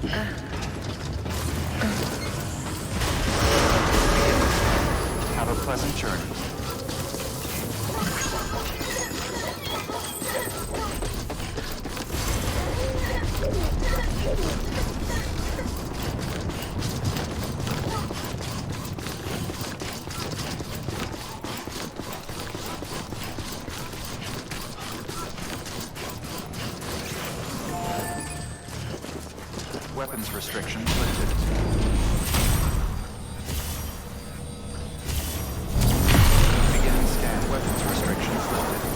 Have a pleasant journey. Weapons restrictions lifted. Beginning scan. Weapons restrictions lifted.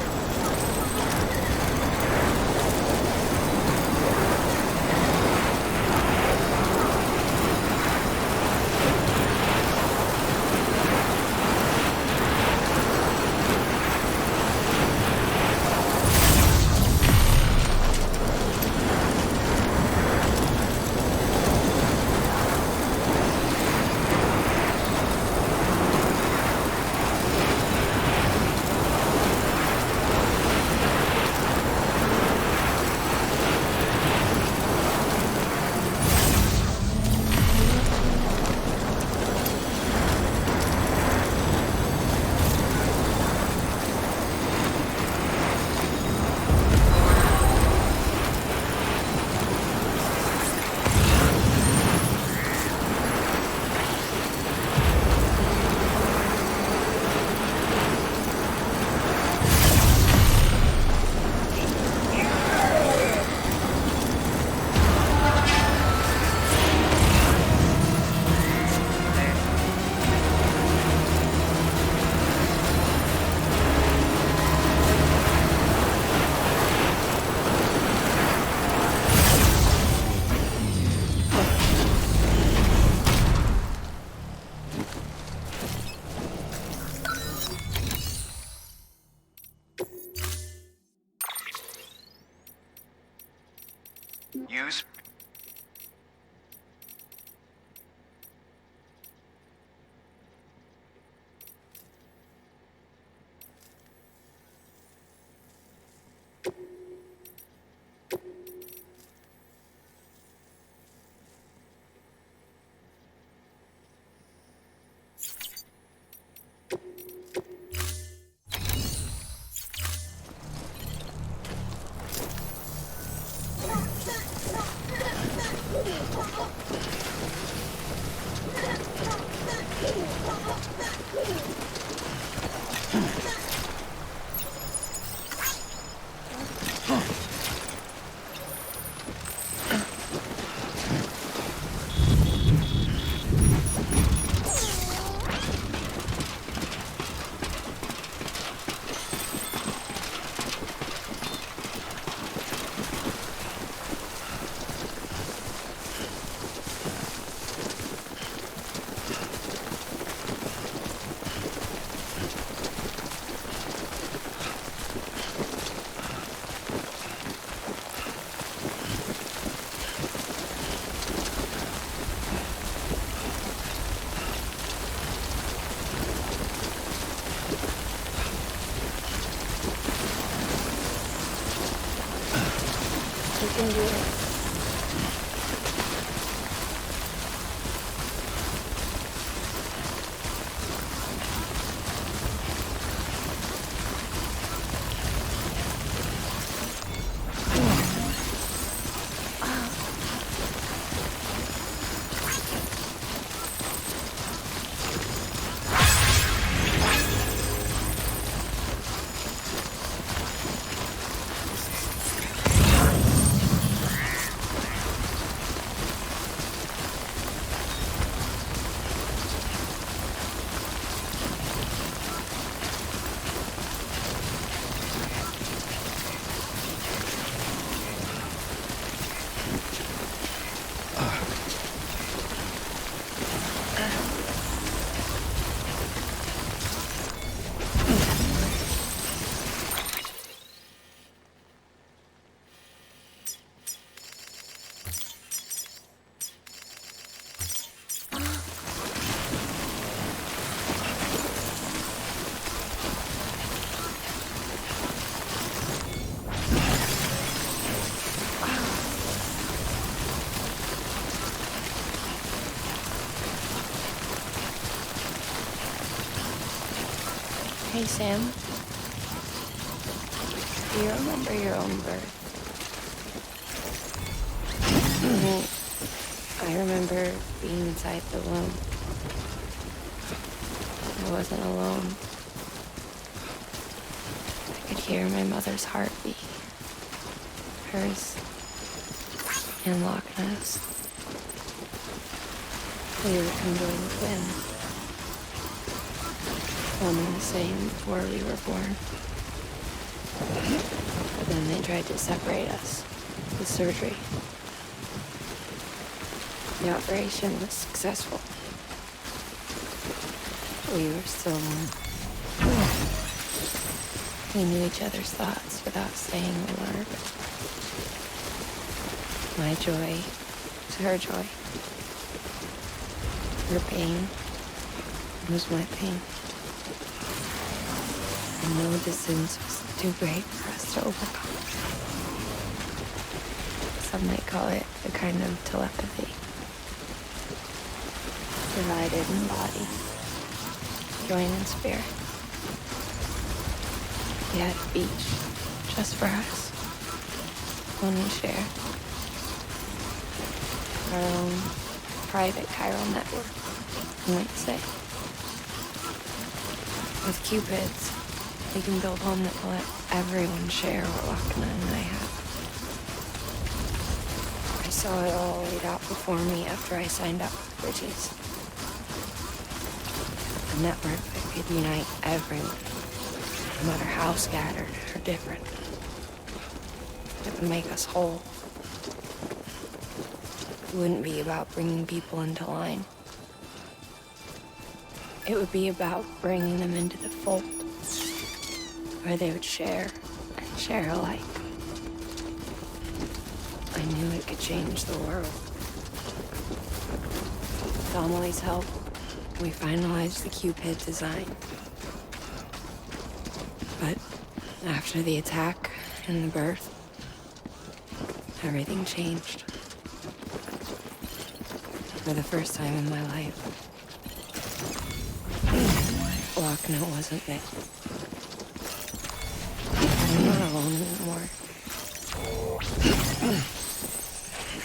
Use. You can do it. Hey, Sam. Do you remember your own birth? I remember being inside the womb. I wasn't alone. I could hear my mother's heartbeat. Hers and Loch Ness. We were conjoined twins. One and the same before we were born. But then they tried to separate us with surgery. The operation was successful. We were still one. We knew each other's thoughts without saying a word. My joy was her joy. Her pain was my pain. And no distance was too great for us to overcome. Some might call it a kind of telepathy. Divided in body, joined in spirit. We had a beach just for us. One we shared. Our own private chiral network, you might say. With Cupids, we can build home that will let everyone share what Lochna and I have. I saw it all laid out before me after I signed up with Bridges. A network that could unite everyone, no matter how scattered or different. It would make us whole. It wouldn't be about bringing people into line. It would be about bringing them into the fold, where they would share and share alike. I knew it could change the world. With Amelie's help, we finalized the Cupid design. But after the attack and the birth, everything changed. For the first time in my life, Lochna wasn't me. I'm not alone anymore.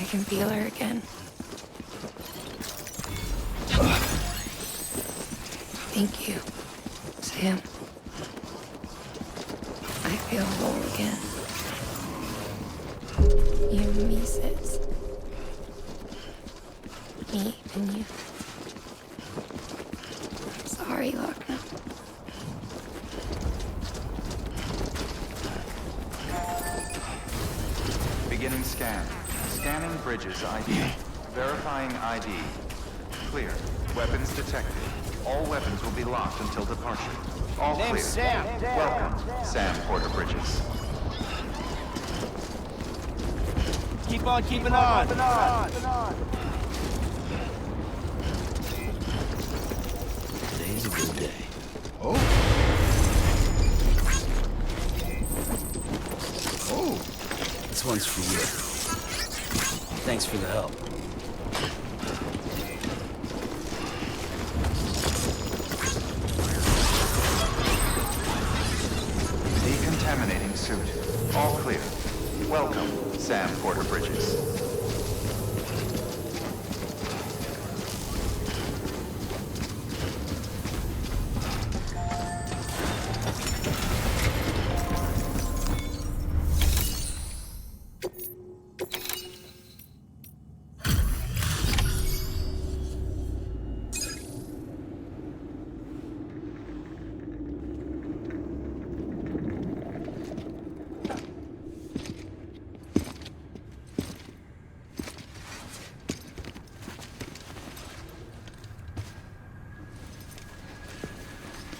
I can feel her again. Thank you, Sam. I feel whole again. You and me, sis. Me and you. Sorry, Lochna. Beginning scan. Scanning Bridges ID. Verifying ID. Clear. Weapons detected. All weapons will be locked until departure. All clear. Sam. Welcome, Sam Porter Bridges. Keep on keeping on. Today's a good day. Oh. Oh. This one's for you. Thanks for the help. Decontaminating suit. All clear. Welcome, Sam Porter Bridges.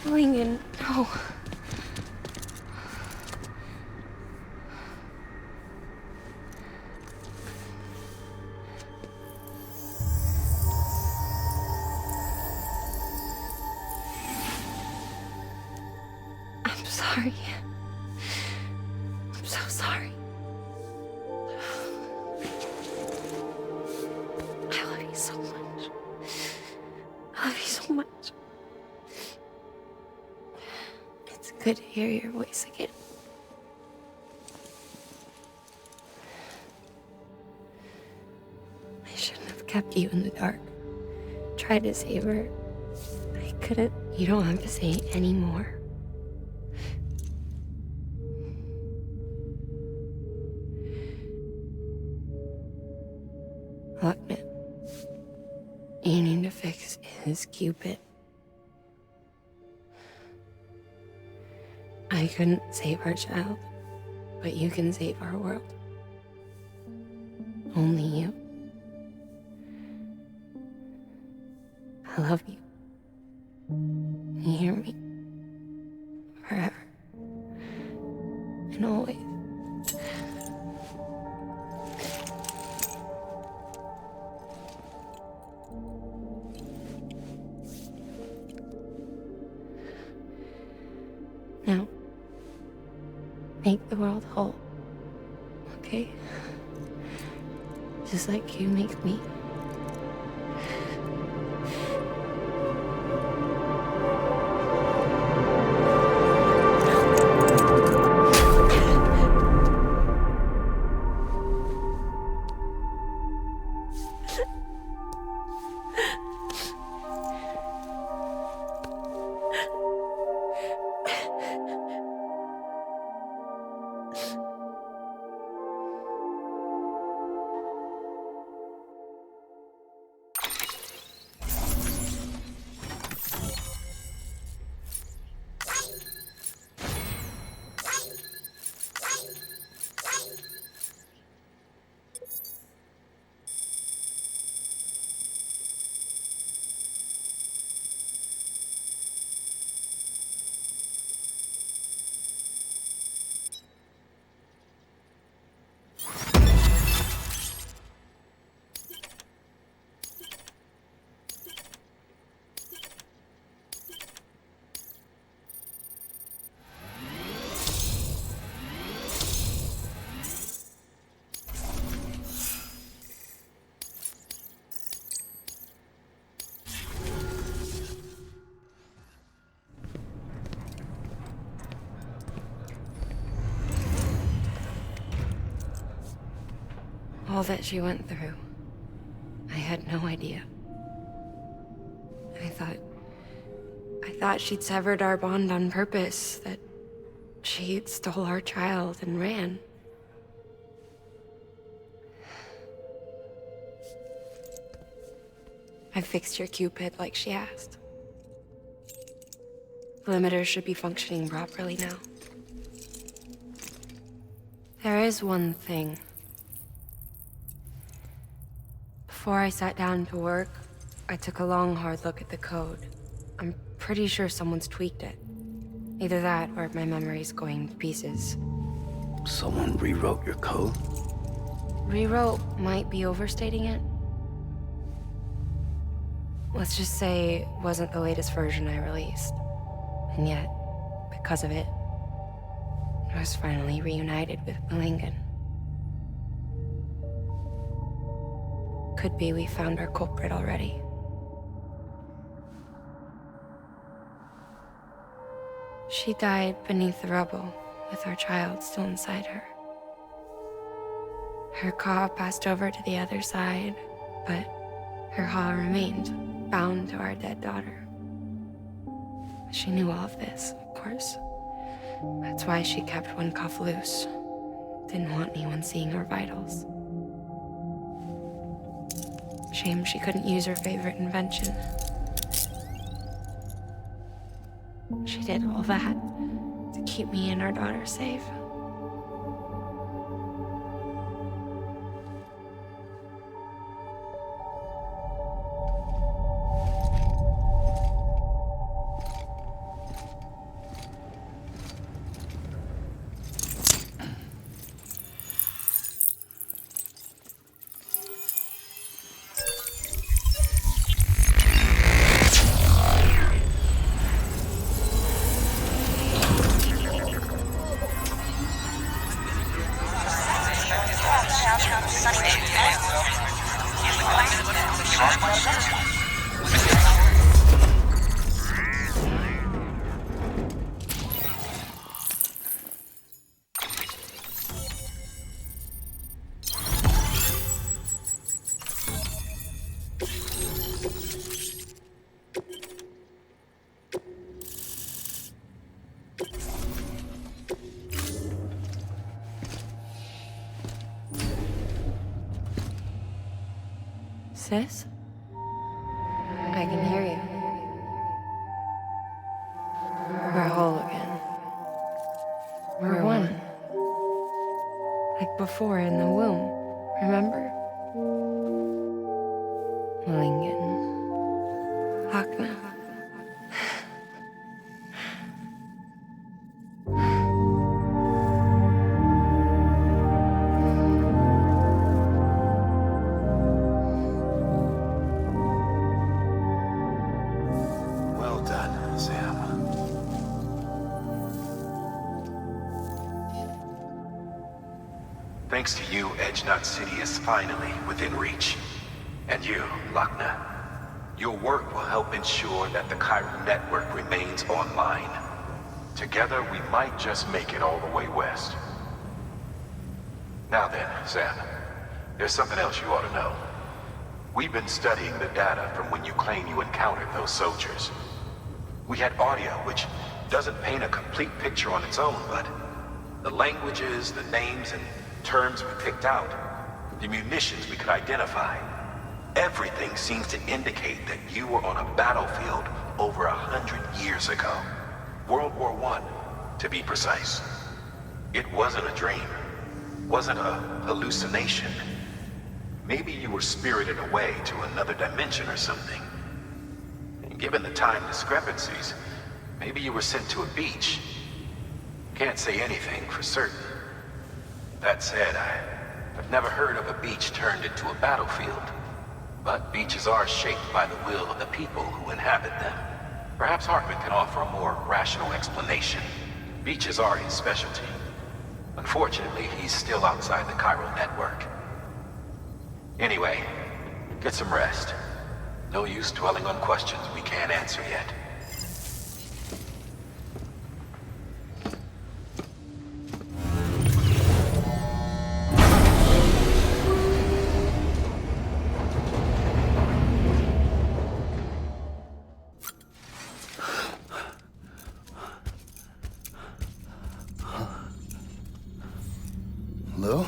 Lincoln, no. I'm sorry. I'm so sorry. I love you so much. I love you so much. could hear your voice again. I shouldn't have kept you in the dark. Tried to save her. I couldn't. You don't have to say any more. Look, man. You need to fix his Cupid. I couldn't save our child, but you can save our world. Only you. I love you. You hear me? Forever. And always. Now, make the world whole, okay? Just like you make me. All that she went through, I had no idea. I thought she'd severed our bond on purpose, that she stole our child and ran. I fixed your Cupid like she asked. The limiter should be functioning properly now. There is one thing. Before I sat down to work, I took a long, hard look at the code. I'm pretty sure someone's tweaked it. Either that, or my memory's going to pieces. Someone rewrote your code? Rewrote might be overstating it. Let's just say it wasn't the latest version I released. And yet, because of it, I was finally reunited with Malingan. Could be we found our culprit already. She died beneath the rubble, with our child still inside her. Her Ka passed over to the other side, but her Ha remained, bound to our dead daughter. She knew all of this, of course. That's why she kept one cuff loose. Didn't want anyone seeing her vitals. Shame she couldn't use her favorite invention. She did all that to keep me and our daughter safe. Sis? I can hear you. We're whole again. We're one. Like before in the womb, remember? Lingen. Hakna. Well done, Sam. Thanks to you, Edgenut City is finally within reach. And you, Lochna. Your work will help ensure that the Chiral network remains online. Together, we might just make it all the way west. Now then, Sam, there's something else you ought to know. We've been studying the data from when you claim you encountered those soldiers. We had audio, which doesn't paint a complete picture on its own, but the languages, the names, and terms we picked out, the munitions we could identify, everything seems to indicate that you were on a battlefield over 100 years ago. World War I, to be precise. It wasn't a dream. Wasn't a hallucination. Maybe you were spirited away to another dimension or something. And given the time discrepancies, maybe you were sent to a beach. Can't say anything for certain. That said, I've never heard of a beach turned into a battlefield. But beaches are shaped by the will of the people who inhabit them. Perhaps Hartman can offer a more rational explanation. Beaches are his specialty. Unfortunately, he's still outside the Chiral network. Anyway, get some rest. No use dwelling on questions we can't answer yet. Lou?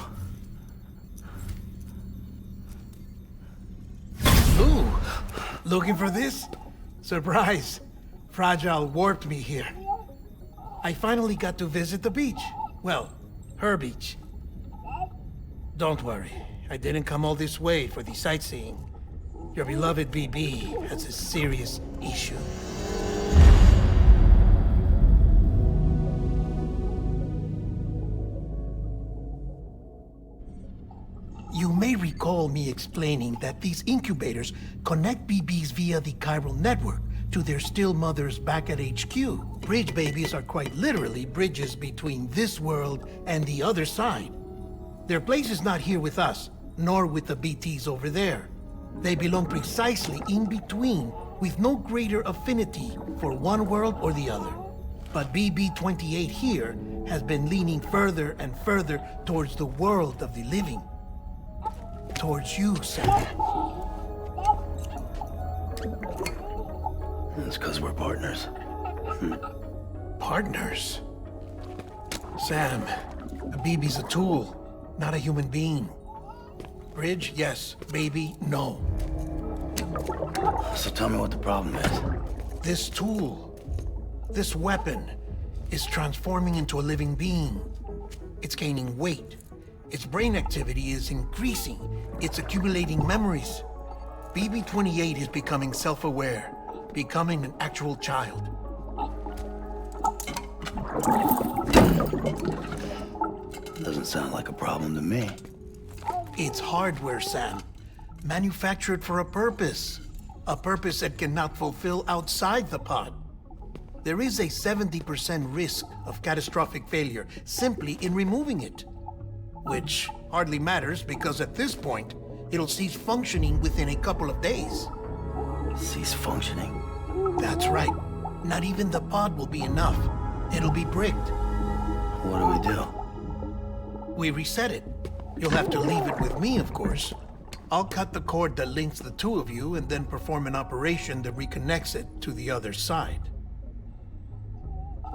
Ooh! Looking for this? Surprise! Fragile warped me here. I finally got to visit the beach. Well, her beach. Don't worry, I didn't come all this way for the sightseeing. Your beloved BB has a serious issue. You may recall me explaining that these incubators connect BBs via the chiral network to their still mothers back at HQ. Bridge babies are quite literally bridges between this world and the other side. Their place is not here with us, nor with the BTs over there. They belong precisely in between, with no greater affinity for one world or the other. But BB-28 here has been leaning further and further towards the world of the living. Towards you, Sam. That's because we're partners. Partners? Sam, a BB's a tool, not a human being. Bridge, yes. Baby, no. So tell me what the problem is. This tool, this weapon, is transforming into a living being. It's gaining weight. Its brain activity is increasing. It's accumulating memories. BB-28 is becoming self-aware, becoming an actual child. Doesn't sound like a problem to me. It's hardware, Sam. Manufactured for a purpose. A purpose it cannot fulfill outside the pod. There is a 70% risk of catastrophic failure simply in removing it. Which hardly matters because at this point, it'll cease functioning within a couple of days. Cease functioning? That's right. Not even the pod will be enough. It'll be bricked. What do we do? We reset it. You'll have to leave it with me, of course. I'll cut the cord that links the two of you and then perform an operation that reconnects it to the other side.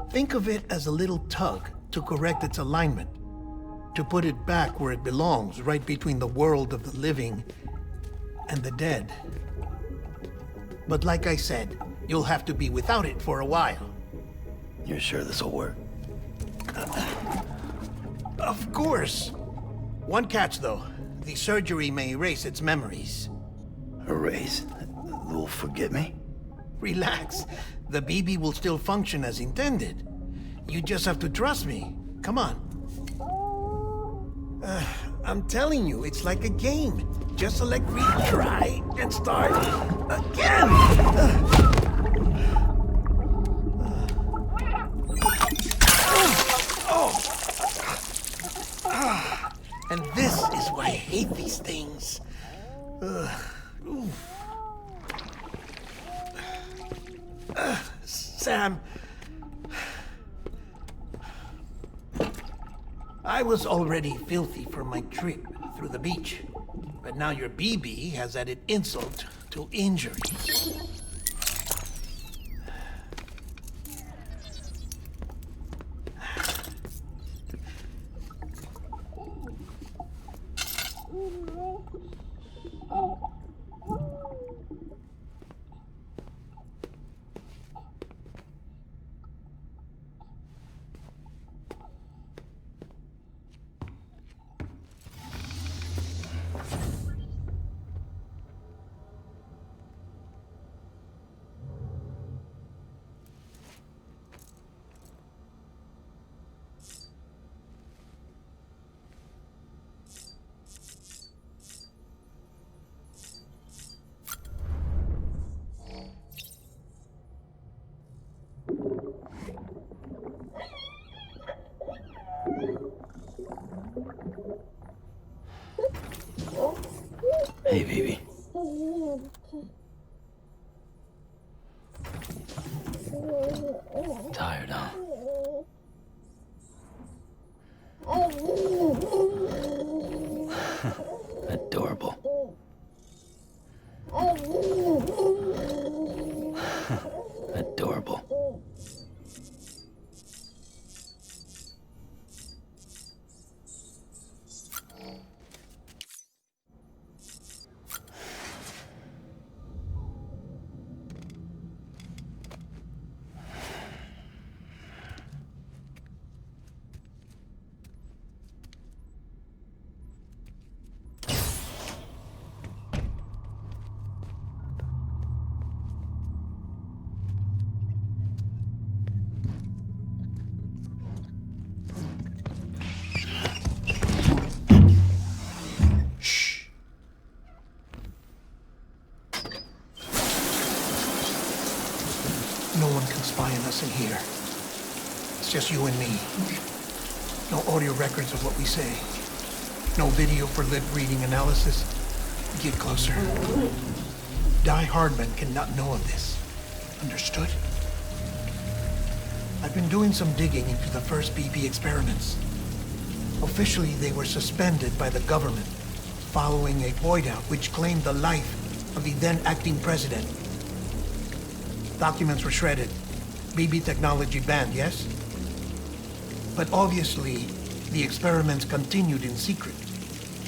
Think of it as a little tug to correct its alignment, to put it back where it belongs, right between the world of the living and the dead. But like I said, you'll have to be without it for a while. You're sure this'll work? Of course. One catch, though. The surgery may erase its memories. Erase? They'll forget me? Relax. The BB will still function as intended. You just have to trust me. Come on. I'm telling you, it's like a game. Just select retry and start again. And this is why I hate these things. Sam, I was already filthy from my trip through the beach, but now your BB has added insult to injury. Hey, baby. Tired, huh? Adorable. Adorable. No one can spy on us in here. It's just you and me. No audio records of what we say. No video for lip-reading analysis. Get closer. Die Hardman cannot know of this. Understood? I've been doing some digging into the first BB experiments. Officially, they were suspended by the government following a void out which claimed the life of the then acting president. Documents were shredded. BB technology banned, yes? But obviously, the experiments continued in secret,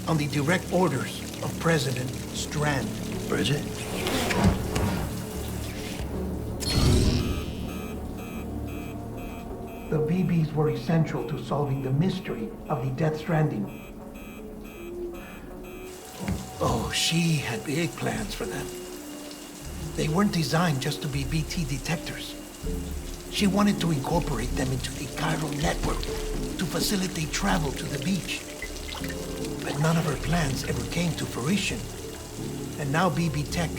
on the direct orders of President Strand. Bridget? The BBs were essential to solving the mystery of the Death Stranding. Oh, she had big plans for them. They weren't designed just to be BT detectors. She wanted to incorporate them into the chiral network to facilitate travel to the beach. But none of her plans ever came to fruition. And now BB Tech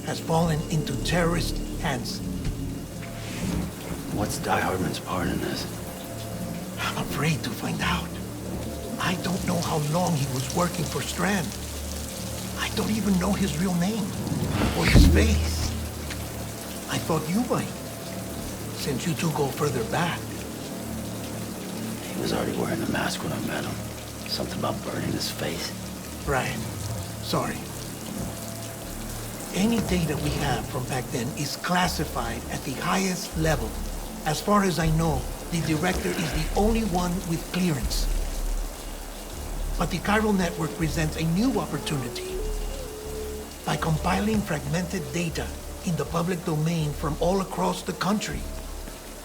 has fallen into terrorist hands. What's Die Hardman's part in this? I'm afraid to find out. I don't know how long he was working for Strand. I don't even know his real name or his face. I thought you might, since you two go further back. He was already wearing the mask when I met him. Something about burning his face. Right. Sorry. Any data we have from back then is classified at the highest level. As far as I know, the director is the only one with clearance. But the chiral network presents a new opportunity. By compiling fragmented data in the public domain from all across the country,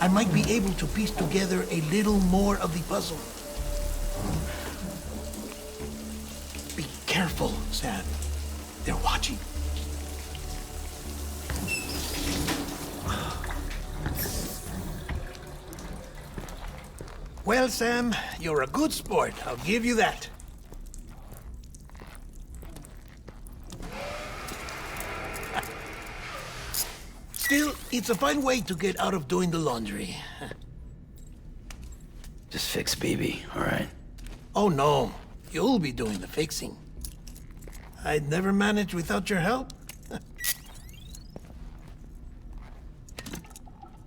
I might be able to piece together a little more of the puzzle. Be careful, Sam. They're watching. Well, Sam, you're a good sport. I'll give you that. Still, it's a fine way to get out of doing the laundry. Just fix BB, all right? Oh, no. You'll be doing the fixing. I'd never manage without your help.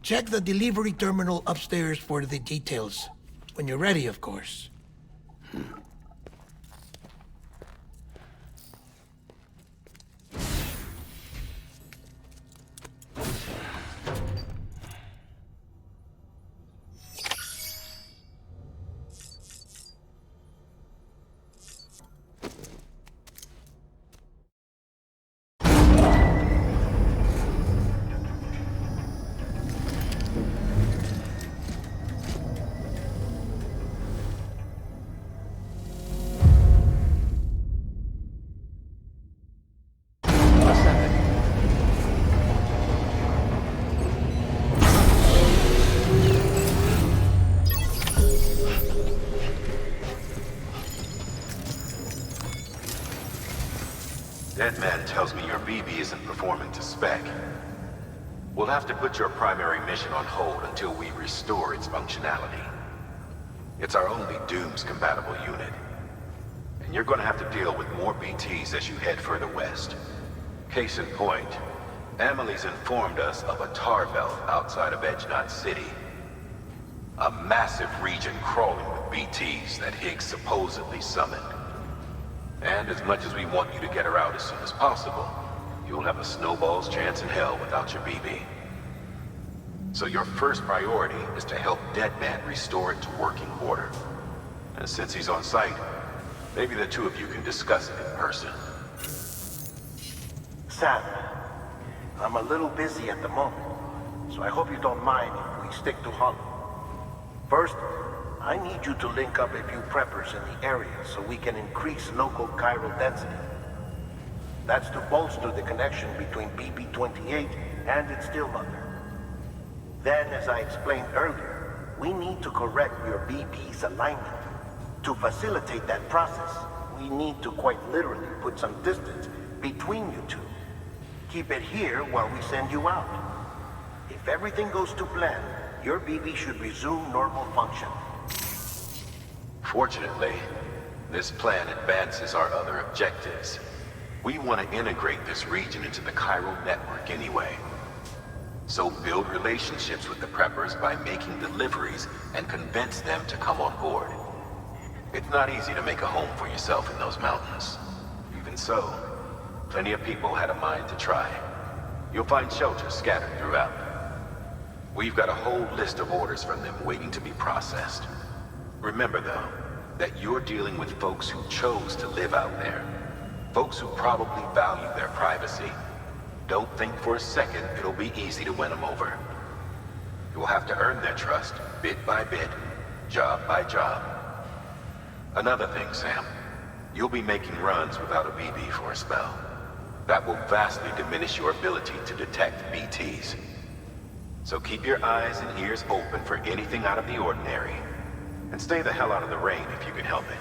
Check the delivery terminal upstairs for the details. When you're ready, of course. Deadman tells me your BB isn't performing to spec. We'll have to put your primary mission on hold until we restore its functionality. It's our only Dooms-compatible unit. And you're gonna have to deal with more BTs as you head further west. Case in point, Amelie's informed us of a tar belt outside of Edgenot City. A massive region crawling with BTs that Higgs supposedly summoned. And as much as we want you to get her out as soon as possible, you'll have a snowball's chance in hell without your BB. So your first priority is to help Deadman restore it to working order. And since he's on site, maybe the two of you can discuss it in person. Sam, I'm a little busy at the moment, so I hope you don't mind if we stick to Hollow. First, I need you to link up a few preppers in the area so we can increase local chiral density. That's to bolster the connection between BB-28 and its still mother. Then, as I explained earlier, we need to correct your BB's alignment. To facilitate that process, we need to quite literally put some distance between you two. Keep it here while we send you out. If everything goes to plan, your BB should resume normal function. Fortunately, this plan advances our other objectives. We want to integrate this region into the chiral network anyway. So build relationships with the preppers by making deliveries and convince them to come on board. It's not easy to make a home for yourself in those mountains. Even so, plenty of people had a mind to try. You'll find shelters scattered throughout. We've got a whole list of orders from them waiting to be processed. Remember, though, that you're dealing with folks who chose to live out there. Folks who probably value their privacy. Don't think for a second it'll be easy to win them over. You'll have to earn their trust, bit by bit, job by job. Another thing, Sam. You'll be making runs without a BB for a spell. That will vastly diminish your ability to detect BTs. So keep your eyes and ears open for anything out of the ordinary. And stay the hell out of the rain if you can help it.